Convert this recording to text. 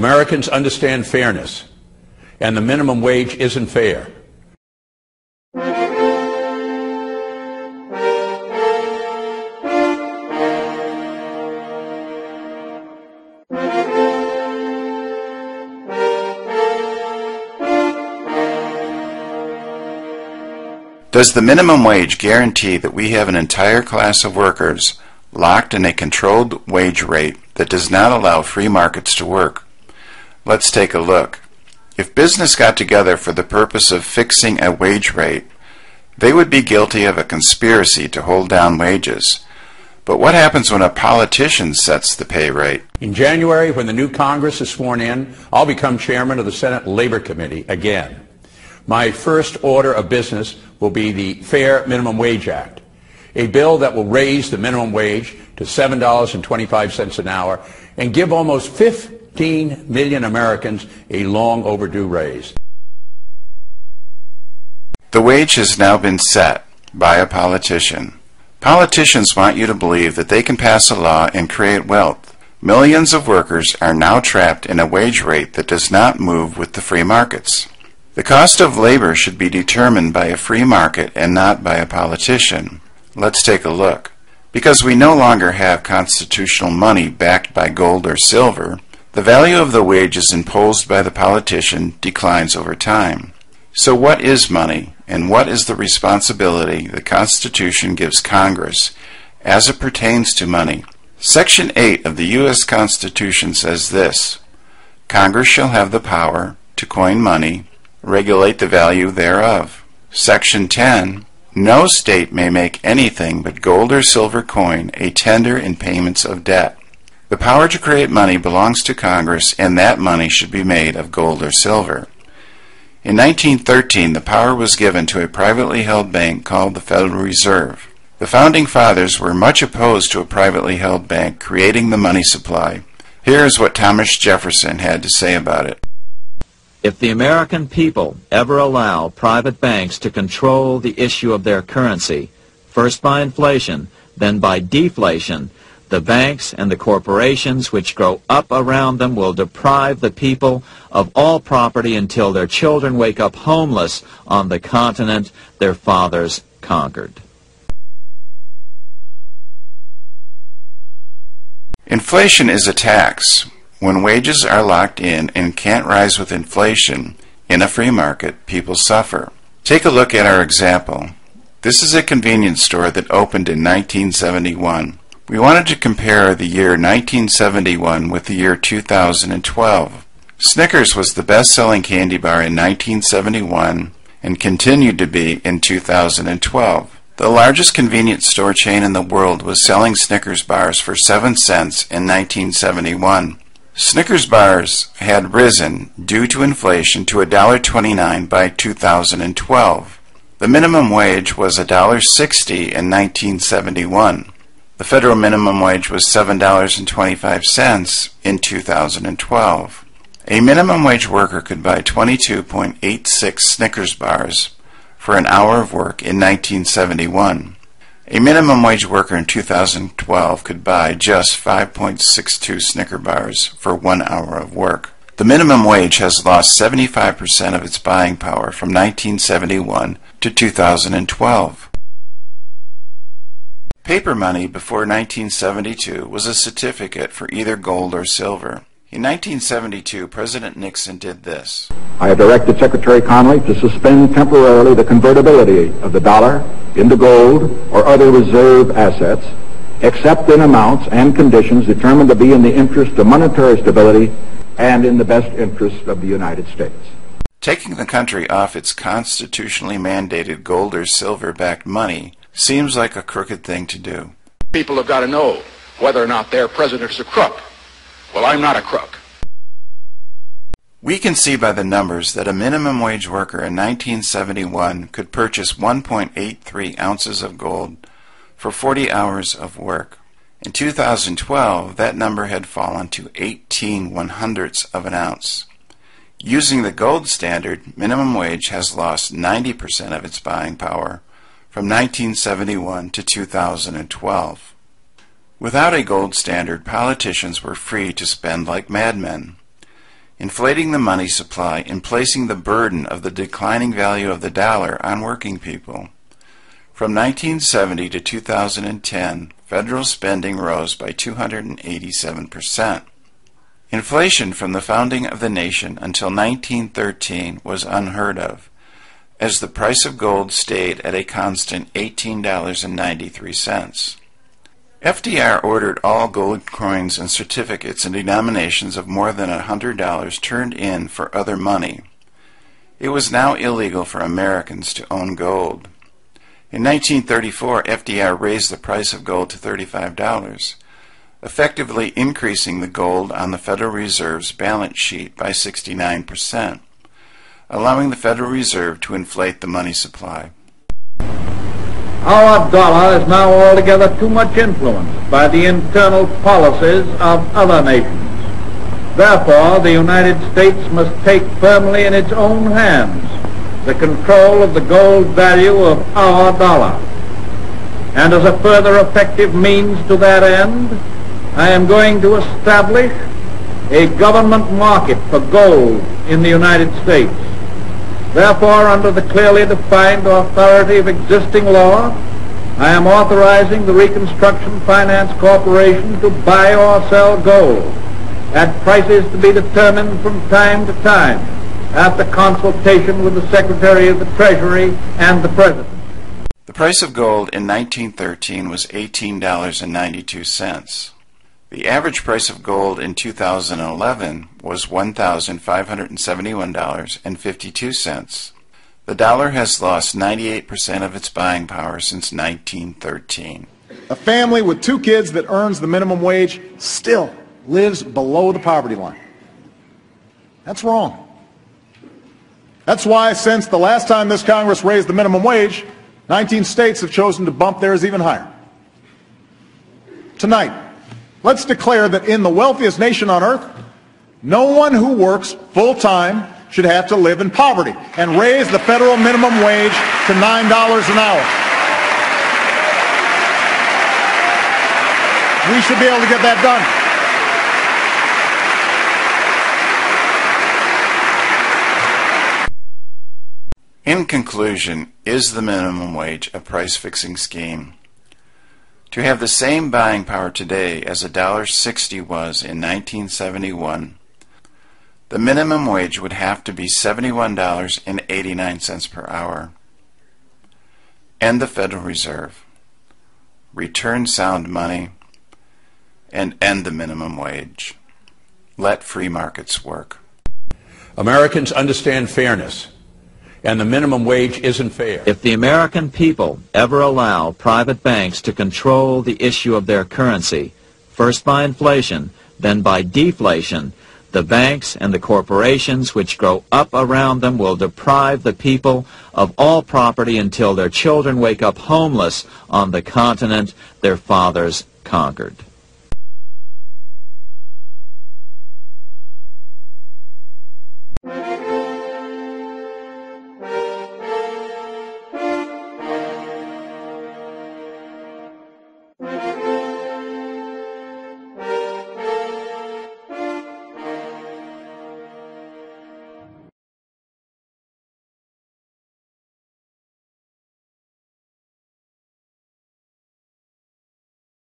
Americans understand fairness, and the minimum wage isn't fair. Does the minimum wage guarantee that we have an entire class of workers locked in a controlled wage rate that does not allow free markets to work? Let's take a look. If business got together for the purpose of fixing a wage rate, they would be guilty of a conspiracy to hold down wages. But what happens when a politician sets the pay rate? In January, when the new Congress is sworn in, I'll become chairman of the Senate Labor Committee again. My first order of business will be the Fair Minimum Wage Act, a bill that will raise the minimum wage to $7.25 an hour and give almost 15 million Americans a long overdue raise. The wage has now been set by a politician. Politicians want you to believe that they can pass a law and create wealth. Millions of workers are now trapped in a wage rate that does not move with the free markets. The cost of labor should be determined by a free market and not by a politician. Let's take a look. Because we no longer have constitutional money backed by gold or silver, the value of the wages imposed by the politician declines over time. So what is money, and what is the responsibility the Constitution gives Congress as it pertains to money? Section 8 of the U.S. Constitution says this: Congress shall have the power to coin money, regulate the value thereof. Section 10, no state may make anything but gold or silver coin a tender in payments of debt. The power to create money belongs to Congress, and that money should be made of gold or silver. In 1913, the power was given to a privately held bank called the Federal Reserve. The Founding Fathers were much opposed to a privately held bank creating the money supply. Here is what Thomas Jefferson had to say about it. If the American people ever allow private banks to control the issue of their currency, first by inflation, then by deflation, the banks and the corporations which grow up around them will deprive the people of all property until their children wake up homeless on the continent their fathers conquered. Inflation is a tax. When wages are locked in and can't rise with inflation, in a free market, people suffer. Take a look at our example. This is a convenience store that opened in 1971. We wanted to compare the year 1971 with the year 2012. Snickers was the best-selling candy bar in 1971 and continued to be in 2012. The largest convenience store chain in the world was selling Snickers bars for 7 cents in 1971. Snickers bars had risen due to inflation to $1.29 by 2012. The minimum wage was $1.60 in 1971. The federal minimum wage was $7.25 in 2012. A minimum wage worker could buy 22.86 Snickers bars for an hour of work in 1971. A minimum wage worker in 2012 could buy just 5.62 Snicker bars for 1 hour of work. The minimum wage has lost 75% of its buying power from 1971 to 2012. Paper money before 1972 was a certificate for either gold or silver. In 1972, President Nixon did this. I have directed Secretary Connally to suspend temporarily the convertibility of the dollar into gold or other reserve assets, except in amounts and conditions determined to be in the interest of monetary stability and in the best interest of the United States. Taking the country off its constitutionally mandated gold or silver-backed money seems like a crooked thing to do. People have got to know whether or not their president's a crook. Well, I'm not a crook. We can see by the numbers that a minimum wage worker in 1971 could purchase 1.83 ounces of gold for 40 hours of work. In 2012, that number had fallen to 18/100ths of an ounce. Using the gold standard, minimum wage has lost 90% of its buying power from 1971 to 2012. Without a gold standard, politicians were free to spend like madmen. inflating the money supply and placing the burden of the declining value of the dollar on working people. From 1970 to 2010, federal spending rose by 287%. Inflation from the founding of the nation until 1913 was unheard of, as the price of gold stayed at a constant $18.93. FDR ordered all gold coins and certificates in denominations of more than $100 turned in for other money. It was now illegal for Americans to own gold. In 1934, FDR raised the price of gold to $35, effectively increasing the gold on the Federal Reserve's balance sheet by 69%, allowing the Federal Reserve to inflate the money supply. Our dollar is now altogether too much influenced by the internal policies of other nations. Therefore, the United States must take firmly in its own hands the control of the gold value of our dollar. And as a further effective means to that end, I am going to establish a government market for gold in the United States. Therefore, under the clearly defined authority of existing law, I am authorizing the Reconstruction Finance Corporation to buy or sell gold at prices to be determined from time to time after consultation with the Secretary of the Treasury and the President. The price of gold in 1913 was $18.92. The average price of gold in 2011 was $1,571.52. The dollar has lost 98% of its buying power since 1913. A family with 2 kids that earns the minimum wage still lives below the poverty line. That's wrong. That's why since the last time this Congress raised the minimum wage, 19 states have chosen to bump theirs even higher. Tonight, let's declare that in the wealthiest nation on earth, no one who works full-time should have to live in poverty, and raise the federal minimum wage to $9 an hour. We should be able to get that done. In conclusion, is the minimum wage a price-fixing scheme? To have the same buying power today as $1.60 was in 1971, the minimum wage would have to be $71.89 per hour. End the Federal Reserve, return sound money, and end the minimum wage. Let free markets work. Americans understand fairness, and the minimum wage isn't fair. If the American people ever allow private banks to control the issue of their currency, first by inflation, then by deflation, the banks and the corporations which grow up around them will deprive the people of all property until their children wake up homeless on the continent their fathers conquered.